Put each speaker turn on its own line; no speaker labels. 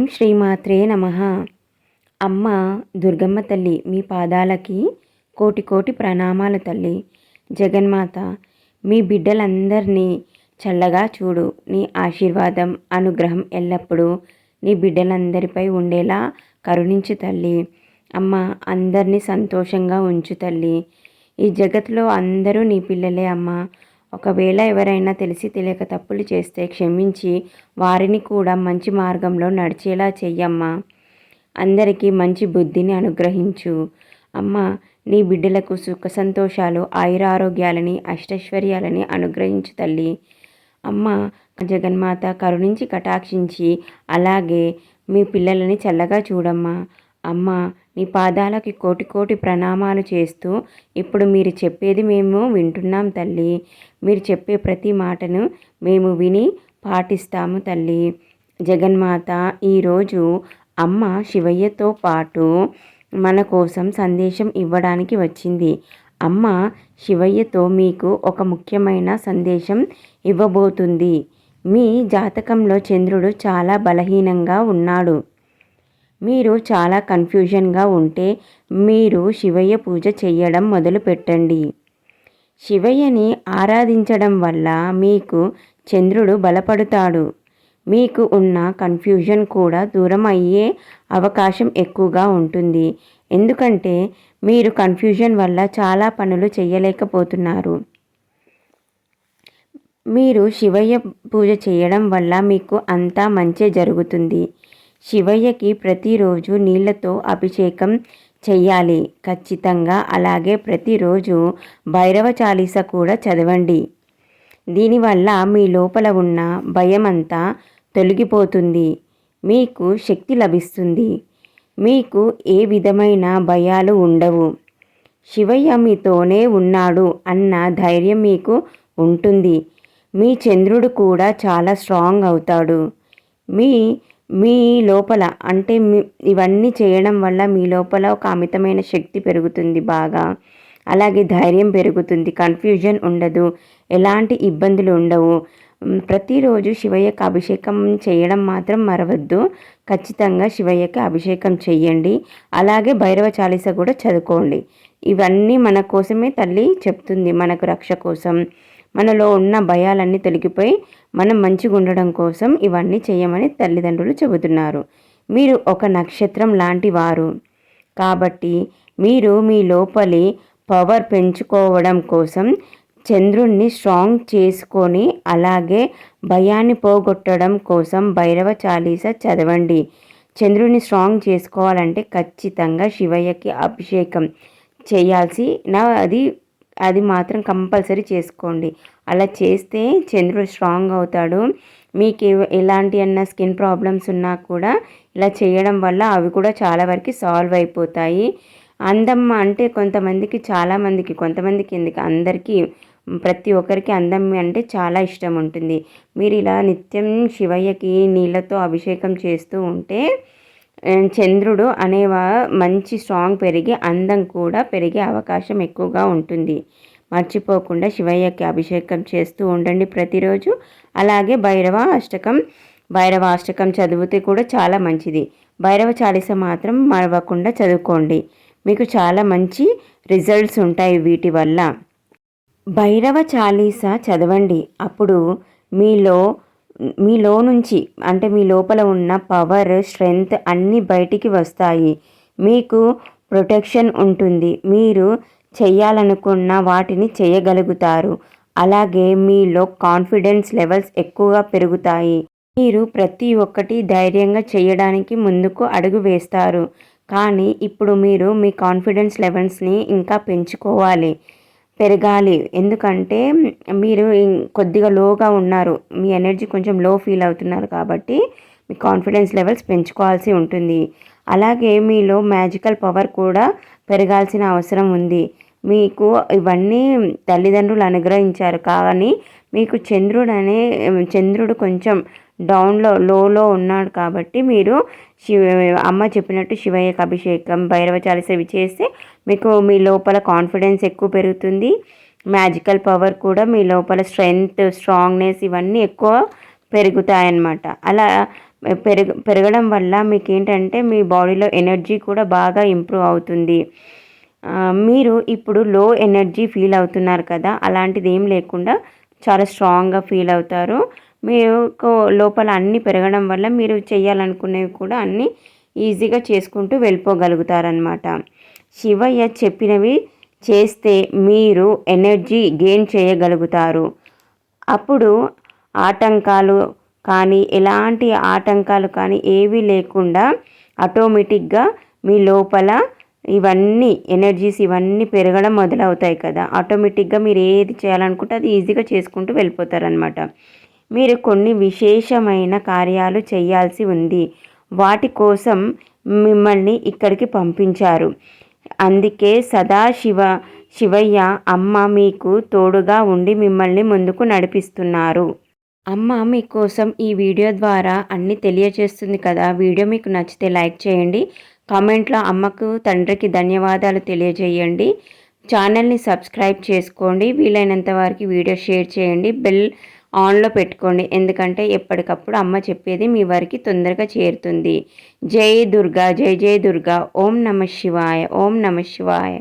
శ్రీమాత్రే నమః. అమ్మ దుర్గమ్మ తల్లి మీ పాదాలకి కోటి కోటి ప్రణామాలు తల్లి. జగన్మాత మీ బిడ్డలందరినీ చల్లగా చూడు. నీ ఆశీర్వాదం అనుగ్రహం ఎల్లప్పుడూ నీ బిడ్డలందరిపై ఉండేలా కరుణించు తల్లి. అమ్మ అందరినీ సంతోషంగా ఉంచు తల్లి. ఈ జగత్తులో అందరూ నీ పిల్లలే అమ్మ. ఒకవేళ ఎవరైనా తెలిసి తెలియక తప్పులు చేస్తే క్షమించి వారిని కూడా మంచి మార్గంలో నడిచేలా చెయ్యమ్మా. అందరికీ మంచి బుద్ధిని అనుగ్రహించు అమ్మ. నీ బిడ్డలకు సుఖ సంతోషాలు ఆయురారోగ్యాలని అష్టైశ్వర్యాలని అనుగ్రహించు తల్లి. అమ్మ జగన్మాత కరుణించి కటాక్షించి అలాగే మీ పిల్లలని చల్లగా చూడమ్మా. అమ్మ నీ పాదాలకి కోటి కోటి ప్రణామాలు చేస్తూ ఇప్పుడు మీరు చెప్పేది మేము వింటున్నాం తల్లి. మీరు చెప్పే ప్రతి మాటను మేము విని పాటిస్తాము తల్లి. జగన్మాత ఈరోజు అమ్మ శివయ్యతో పాటు మన కోసం సందేశం ఇవ్వడానికి వచ్చింది. అమ్మ శివయ్యతో మీకు ఒక ముఖ్యమైన సందేశం ఇవ్వబోతుంది. మీ జాతకంలో చంద్రుడు చాలా బలహీనంగా ఉన్నాడు. మీరు చాలా కన్ఫ్యూజన్గా ఉంటే మీరు శివయ్య పూజ చేయడం మొదలుపెట్టండి. శివయ్యని ఆరాధించడం వల్ల మీకు చంద్రుడు బలపడతాడు. మీకు ఉన్న కన్ఫ్యూజన్ కూడా దూరం అయ్యే అవకాశం ఎక్కువగా ఉంటుంది. ఎందుకంటే మీరు కన్ఫ్యూజన్ వల్ల చాలా పనులు చేయలేకపోతున్నారు. మీరు శివయ్య పూజ చేయడం వల్ల మీకు అంతా మంచే జరుగుతుంది. శివయ్యకి ప్రతిరోజు నీళ్లతో అభిషేకం చెయ్యాలి ఖచ్చితంగా. అలాగే ప్రతిరోజు భైరవ చాలీస కూడా చదవండి. దీనివల్ల మీ లోపల ఉన్న భయమంతా తొలగిపోతుంది. మీకు శక్తి లభిస్తుంది. మీకు ఏ విధమైన భయాలు ఉండవు. శివయ్య మీతోనే ఉన్నాడు అన్న ధైర్యం మీకు ఉంటుంది. మీ చంద్రుడు కూడా చాలా స్ట్రాంగ్ అవుతాడు. మీ లోపల అంటే ఇవన్నీ చేయడం వల్ల మీ లోపల ఒక అమితమైన శక్తి పెరుగుతుంది బాగా. అలాగే ధైర్యం పెరుగుతుంది. కన్ఫ్యూజన్ ఉండదు. ఎలాంటి ఇబ్బందులు ఉండవు. ప్రతిరోజు శివయ్యకి అభిషేకం చేయడం మాత్రం మరవద్దు. ఖచ్చితంగా శివయ్యకి అభిషేకం చెయ్యండి. అలాగే భైరవ చాలీస కూడా చదువుకోండి. ఇవన్నీ మన కోసమే తల్లి చెప్తుంది. మనకు రక్ష కోసం, మనలో ఉన్న భయాలన్నీ తొలగిపోయి మనం మంచిగా ఉండడం కోసం ఇవన్నీ చేయమని తల్లిదండ్రులు చెబుతున్నారు. మీరు ఒక నక్షత్రం లాంటి వారు కాబట్టి మీరు మీ లోపలి పవర్ పెంచుకోవడం కోసం చంద్రుణ్ణి స్ట్రాంగ్ చేసుకొని అలాగే భయాన్ని పోగొట్టడం కోసం భైరవ చాలీస చదవండి. చంద్రుడిని స్ట్రాంగ్ చేసుకోవాలంటే ఖచ్చితంగా శివయ్యకి అభిషేకం అది మాత్రం కంపల్సరీ చేసుకోండి. అలా చేస్తే చంద్రుడు స్ట్రాంగ్ అవుతాడు. మీకు ఎలాంటి స్కిన్ ప్రాబ్లమ్స్ ఉన్నా కూడా ఇలా చేయడం వల్ల అవి కూడా చాలా వరకు సాల్వ్ అయిపోతాయి. అందం అంటే కొంతమందికి ఎందుకు అందరికీ ప్రతి ఒక్కరికి అందం అంటే చాలా ఇష్టం ఉంటుంది. మీరు ఇలా నిత్యం శివయ్యకి నీళ్ళతో అభిషేకం చేస్తూ ఉంటే చంద్రుడు మంచి స్ట్రాంగ్ పెరిగి అందం కూడా పెరిగే అవకాశం ఎక్కువగా ఉంటుంది. మర్చిపోకుండా శివయ్యకి అభిషేకం చేస్తూ ఉండండి ప్రతిరోజు. అలాగే భైరవ అష్టకం చదివితే కూడా చాలా మంచిది. భైరవ చాలీస మాత్రం మరవకుండా చదువుకోండి. మీకు చాలా మంచి రిజల్ట్స్ ఉంటాయి వీటి వల్ల. భైరవ చాలీస చదవండి. అప్పుడు మీలో నుంచి అంటే మీ లోపల ఉన్న పవర్ స్ట్రెంగ్త్ అన్నీ బయటికి వస్తాయి. మీకు ప్రొటెక్షన్ ఉంటుంది. మీరు చేయాలనుకున్న వాటిని చేయగలుగుతారు. అలాగే మీలో కాన్ఫిడెన్స్ లెవెల్స్ ఎక్కువగా పెరుగుతాయి. మీరు ప్రతి ఒక్కటి ధైర్యంగా చేయడానికి ముందుకు అడుగు వేస్తారు. కానీ ఇప్పుడు మీరు మీ కాన్ఫిడెన్స్ లెవెల్స్ని ఇంకా పెరగాలి. ఎందుకంటే మీరు కొద్దిగా లోగా ఉన్నారు. మీ ఎనర్జీ కొంచెం లో ఫీల్ అవుతున్నారు కాబట్టి మీ కాన్ఫిడెన్స్ లెవెల్స్ పెంచుకోవాల్సి ఉంటుంది. అలాగే మీలో మ్యాజికల్ పవర్ కూడా పెరగాల్సిన అవసరం ఉంది. మీకు ఇవన్నీ తల్లిదండ్రులు అనుగ్రహించారు. కానీ మీకు చంద్రుడు కొంచెం లోలో ఉన్నాడు కాబట్టి మీరు అమ్మ చెప్పినట్టు శివయ్యకి అభిషేకం భైరవ చాలీస ఇవి చేస్తే మీకు మీ లోపల కాన్ఫిడెన్స్ ఎక్కువ పెరుగుతుంది. మ్యాజికల్ పవర్ కూడా మీ లోపల స్ట్రెంగ్త్ స్ట్రాంగ్నెస్ ఇవన్నీ ఎక్కువ పెరుగుతాయన్నమాట. అలా పెరగడం వల్ల మీకేంటంటే మీ బాడీలో ఎనర్జీ కూడా బాగా ఇంప్రూవ్ అవుతుంది. మీరు ఇప్పుడు లో ఎనర్జీ ఫీల్ అవుతున్నారు కదా, అలాంటిది ఏం లేకుండా చాలా స్ట్రాంగ్గా ఫీల్ అవుతారు. మీకు లోపల అన్నీ పెరగడం వల్ల మీరు చేయాలనుకునేవి కూడా అన్నీ ఈజీగా చేసుకుంటూ వెళ్ళిపోగలుగుతారనమాట. శివయ్య చెప్పినవి చేస్తే మీరు ఎనర్జీ గెయిన్ చేయగలుగుతారు. అప్పుడు ఆటంకాలు కానీ ఎలాంటి ఆటంకాలు కానీ ఏవీ లేకుండా ఆటోమేటిక్గా మీ లోపల ఇవన్నీ ఎనర్జీస్ ఇవన్నీ పెరగడం మొదలవుతాయి కదా. ఆటోమేటిక్గా మీరు ఏది చేయాలనుకుంటే అది ఈజీగా చేసుకుంటూ వెళ్ళిపోతారనమాట. మీరు కొన్ని విశేషమైన కార్యాలు చేయాల్సి ఉంది. వాటి కోసం మిమ్మల్ని ఇక్కడికి పంపించారు. అందుకే శివయ్య అమ్మ మీకు తోడుగా ఉండి మిమ్మల్ని ముందుకు నడిపిస్తున్నారు. అమ్మ మీకోసం ఈ వీడియో ద్వారా అన్నీ తెలియజేస్తుంది కదా. వీడియో మీకు నచ్చితే లైక్ చేయండి. కామెంట్లో అమ్మకు తండ్రికి ధన్యవాదాలు తెలియజేయండి. ఛానల్ని సబ్స్క్రైబ్ చేసుకోండి. వీలైనంత వరకు వీడియో షేర్ చేయండి. బెల్ ఆన్లో పెట్టుకోండి, ఎందుకంటే ఎప్పటికప్పుడు అమ్మ చెప్పేది మీ వరకు తొందరగా చేరుతుంది. జై దుర్గా, జై జై దుర్గా. ఓం నమ శివాయ, ఓం నమ శివాయ.